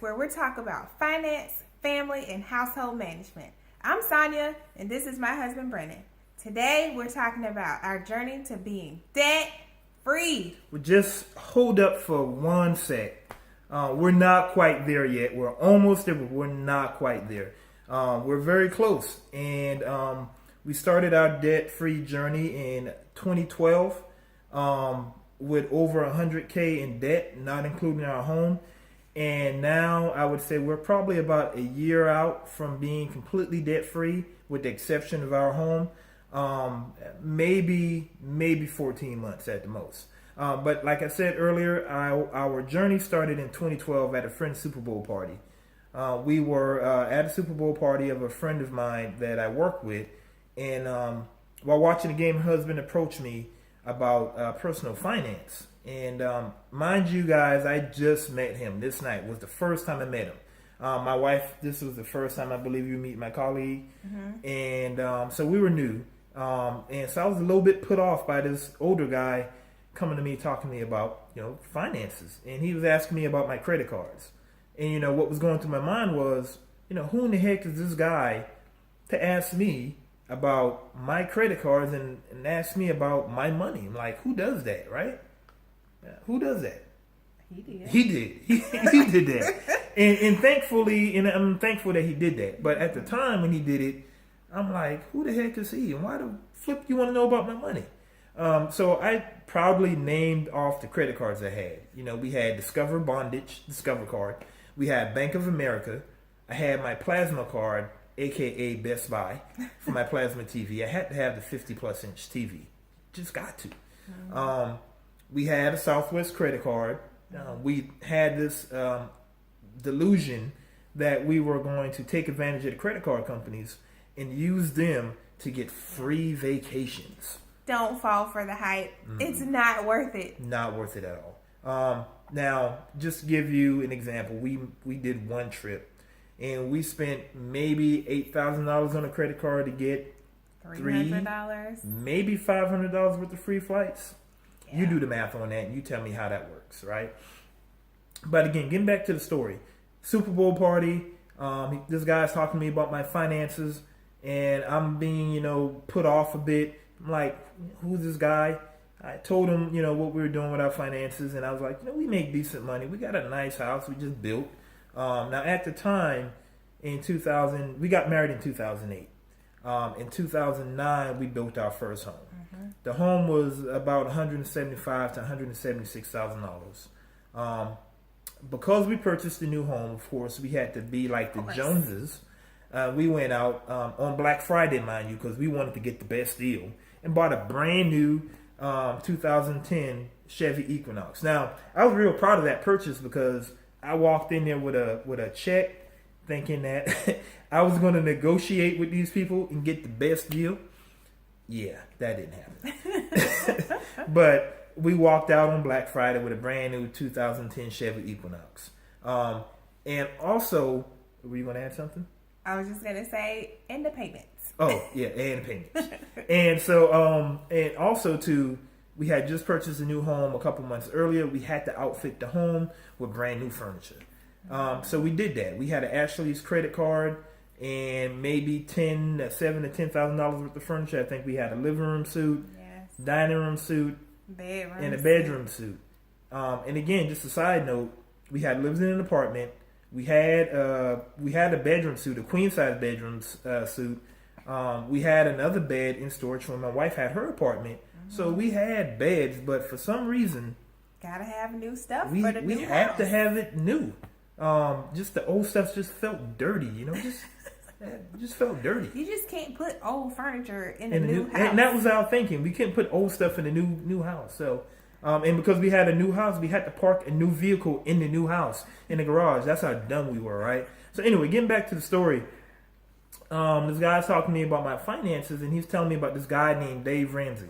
where we're talking about finance, family, and household management. I'm Sonia, and this is my husband, Brennan. Today, we're talking about our journey to being debt-free. Well, just hold up for one sec. We're not quite there yet. We're almost there, but we're not quite there. We're very close, and we started our debt-free journey in 2012 with over 100K in debt, not including our home. And now I would say we're probably about a year out from being completely debt-free, with the exception of our home. Maybe 14 months at the most. But like I said earlier, our journey started in 2012 at a friend's Super Bowl party. We were at a Super Bowl party of a friend of mine that I work with, and while watching the game, her husband approached me about personal finance. And mind you guys, I just met him. This night was the first time I met him. My wife, this was the first time I believe you meet my colleague. Mm-hmm. And so we were new. And so I was a little bit put off by this older guy coming to me talking to me about, finances. And he was asking me about my credit cards. And, what was going through my mind was, who in the heck is this guy to ask me about my credit cards and ask me about my money? I'm like, who does that, right? Who does that? He did. He did that. And thankfully, and I'm thankful that he did that. But at the time when he did it, I'm like, who the heck is he? And why the flip you want to know about my money? So I proudly named off the credit cards I had. We had Discover card. We had Bank of America. I had my plasma card, aka Best Buy, for my plasma TV. I had to have the 50+ inch TV. Just got to. Mm-hmm. We had a Southwest credit card. We had this delusion that we were going to take advantage of the credit card companies and use them to get free vacations. Don't fall for the hype. Mm-hmm. It's not worth it. Not worth it at all. Now, just to give you an example, we did one trip, and we spent maybe $8,000 on a credit card to get $300, maybe $500 worth of free flights. Yeah. You do the math on that, and you tell me how that works, right? But again, getting back to the story, Super Bowl party. This guy's talking to me about my finances, and I'm being, put off a bit. I'm like, who's this guy? I told him, what we were doing with our finances, and I was like, we make decent money. We got a nice house we just built. Now, at the time, in 2000, we got married in 2008. In 2009, we built our first home. Mm-hmm. The home was about $175,000 to $176,000. Because we purchased a new home, of course, we had to be like the Joneses. We went out on Black Friday, mind you, because we wanted to get the best deal, and bought a brand new 2010 Chevy Equinox. Now, I was real proud of that purchase because I walked in there with a check, thinking that I was going to negotiate with these people and get the best deal. Yeah, that didn't happen. But we walked out on Black Friday with a brand new 2010 Chevy Equinox. And also, were you going to add something? I was just going to say, and the payments. Oh, yeah, and the payments. And so, and also too, we had just purchased a new home a couple months earlier. We had to outfit the home with brand new furniture. So we did that. We had an Ashley's credit card and maybe $7,000 to $10,000 worth of furniture. I think we had a living room suite, yes, dining room suite, and a bedroom suite. And again, just a side note, we had lived in an apartment. We had a bedroom suite, a queen size bedroom suite. We had another bed in storage when my wife had her apartment. Mm-hmm. So we had beds, but for some reason, gotta have new stuff we for the new house. We have to have it new. Just the old stuff just felt dirty, just felt dirty. You just can't put old furniture in a new house. And that was our thinking. We couldn't put old stuff in a new house. So, and because we had a new house, we had to park a new vehicle in the new house in the garage. That's how dumb we were, right? So anyway, getting back to the story. This guy's talking to me about my finances, and he's telling me about this guy named Dave Ramsey.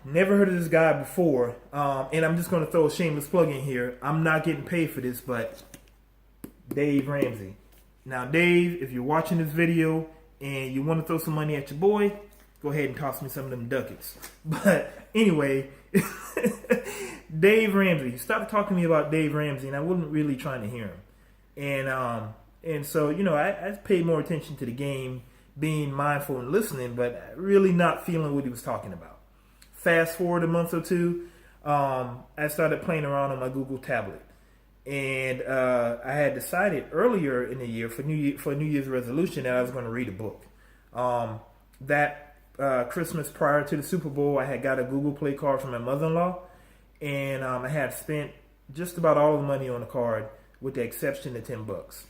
Never heard of this guy before, and I'm just going to throw a shameless plug in here. I'm not getting paid for this, but Dave Ramsey. Now, Dave, if you're watching this video and you want to throw some money at your boy, go ahead and toss me some of them ducats. But anyway, Dave Ramsey. He started talking to me about Dave Ramsey, and I wasn't really trying to hear him. And so, I paid more attention to the game, being mindful and listening, but really not feeling what he was talking about. Fast forward a month or two, I started playing around on my Google tablet. And I had decided earlier in the year for New Year's resolution that I was going to read a book. That Christmas prior to the Super Bowl, I had got a Google Play card from my mother-in-law, and I had spent just about all of the money on the card, with the exception of $10.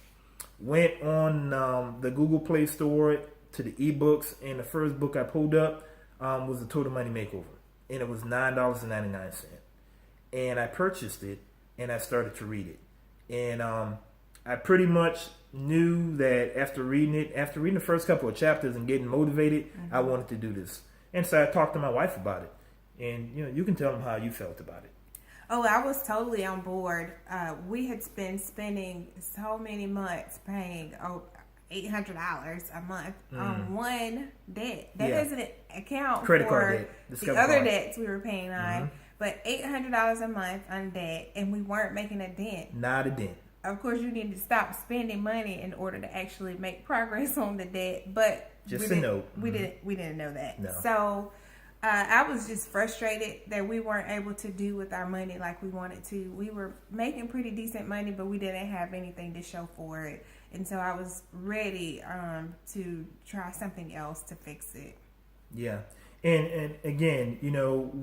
Went on the Google Play Store to the ebooks, and the first book I pulled up was The Total Money Makeover, and it was $9.99. And I purchased it, and I started to read it. And I pretty much knew that after reading the first couple of chapters and getting motivated, I wanted to do this. And so I talked to my wife about it. And, you can tell them how you felt about it. Oh, I was totally on board. We had been spending so many months paying $800 a month on one debt. That doesn't account credit for card debt, the other debts we were paying on. But $800 a month on debt, and we weren't making a dent. Not a dent. Of course, you need to stop spending money in order to actually make progress on the debt. But just a note. We didn't know that. No. So I was just frustrated that we weren't able to do with our money like we wanted to. We were making pretty decent money, but we didn't have anything to show for it. And so I was ready to try something else to fix it. Yeah. And again,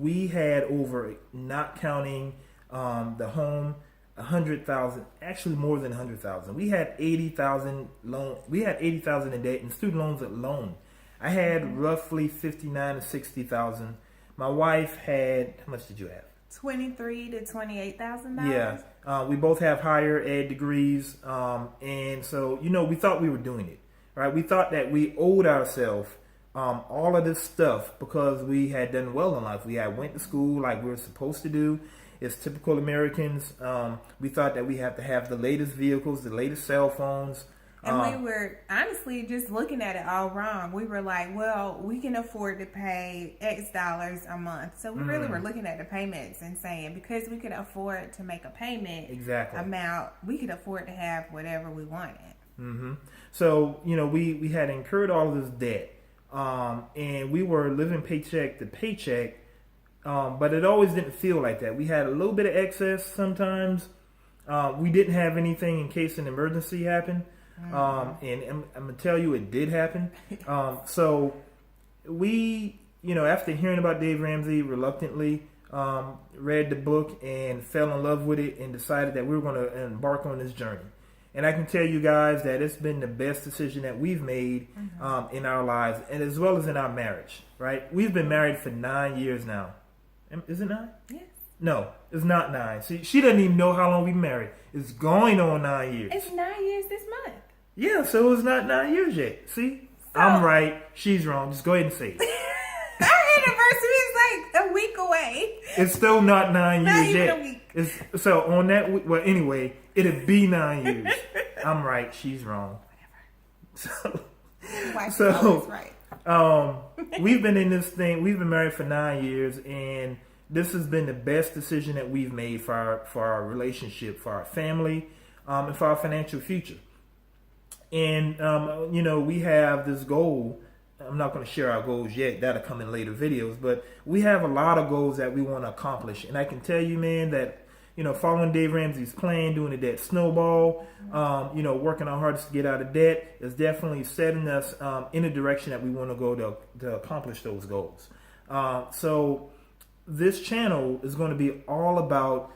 we had over, not counting the home, 100,000, actually more than 100,000. We had 80,000 loan. We had 80,000 in debt and student loans alone. I had roughly 59 to 60,000. My wife had, how much did you have? $23,000 to $28,000. Yeah. We both have higher ed degrees, and so we thought we were doing it, right? We thought that we owed ourselves all of this stuff because we had done well in life. We had went to school like we were supposed to do. As typical Americans, we thought that we had to have the latest vehicles, the latest cell phones. And we were honestly just looking at it all wrong. We were like, well, we can afford to pay X dollars a month. So we really were looking at the payments and saying, because we could afford to make a payment amount, we could afford to have whatever we wanted. So, we had incurred all of this debt. And we were living paycheck to paycheck, but it always didn't feel like that. We had a little bit of excess sometimes. We didn't have anything in case an emergency happened. And I'm going to tell you, it did happen. So we, after hearing about Dave Ramsey, reluctantly read the book and fell in love with it and decided that we were going to embark on this journey. And I can tell you guys that it's been the best decision that we've made in our lives, and as well as in our marriage, right? We've been married for 9 years now. Is it 9? Yes. No, it's not 9. See, she doesn't even know how long we've been married. It's going on 9 years. It's 9 years this month. Yeah, so it's not 9 years yet. See? So, I'm right. She's wrong. Just go ahead and say it. Our anniversary is like a week away. It's still not 9 years even yet. A week. So on that week, well, anyway, it'd be 9 years. I'm right. She's wrong. Whatever. So right. We've been in this thing. We've been married for 9 years, and this has been the best decision that we've made for our relationship, for our family, and for our financial future. And we have this goal. I'm not going to share our goals yet. That'll come in later videos. But we have a lot of goals that we want to accomplish. And I can tell you, man, that, following Dave Ramsey's plan, doing the debt snowball, working our hardest to get out of debt is definitely setting us in a direction that we want to go to accomplish those goals. So this channel is going to be all about,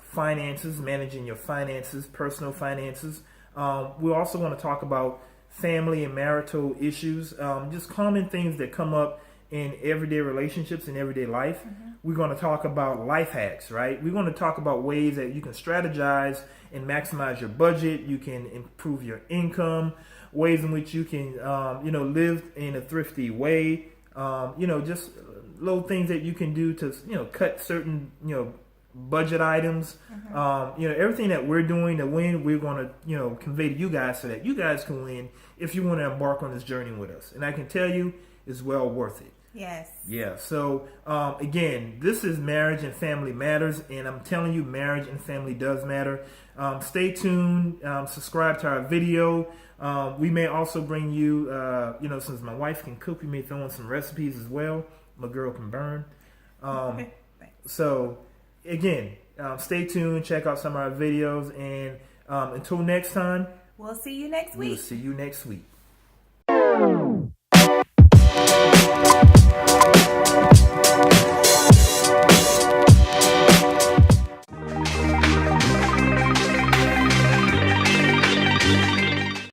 finances, managing your finances, personal finances. We're also going to talk about family and marital issues, just common things that come up in everyday relationships and everyday life. We're going to talk about life hacks, right? We're going to talk about ways that you can strategize and maximize your budget. You can improve your income, ways in which you can, live in a thrifty way. Just little things that you can do to, cut certain, budget items. Everything that we're doing to win, we're going to, convey to you guys so that you guys can win if you want to embark on this journey with us. And I can tell you, it's well worth it. Yes. Yeah. So again, this is Marriage and Family Matters, and I'm telling you, marriage and family does matter. Stay tuned. Subscribe to our video. We may also bring you, since my wife can cook, we may throw in some recipes as well. My girl can burn. So again, stay tuned. Check out some of our videos, and until next time, we'll see you next week. We'll see you next week.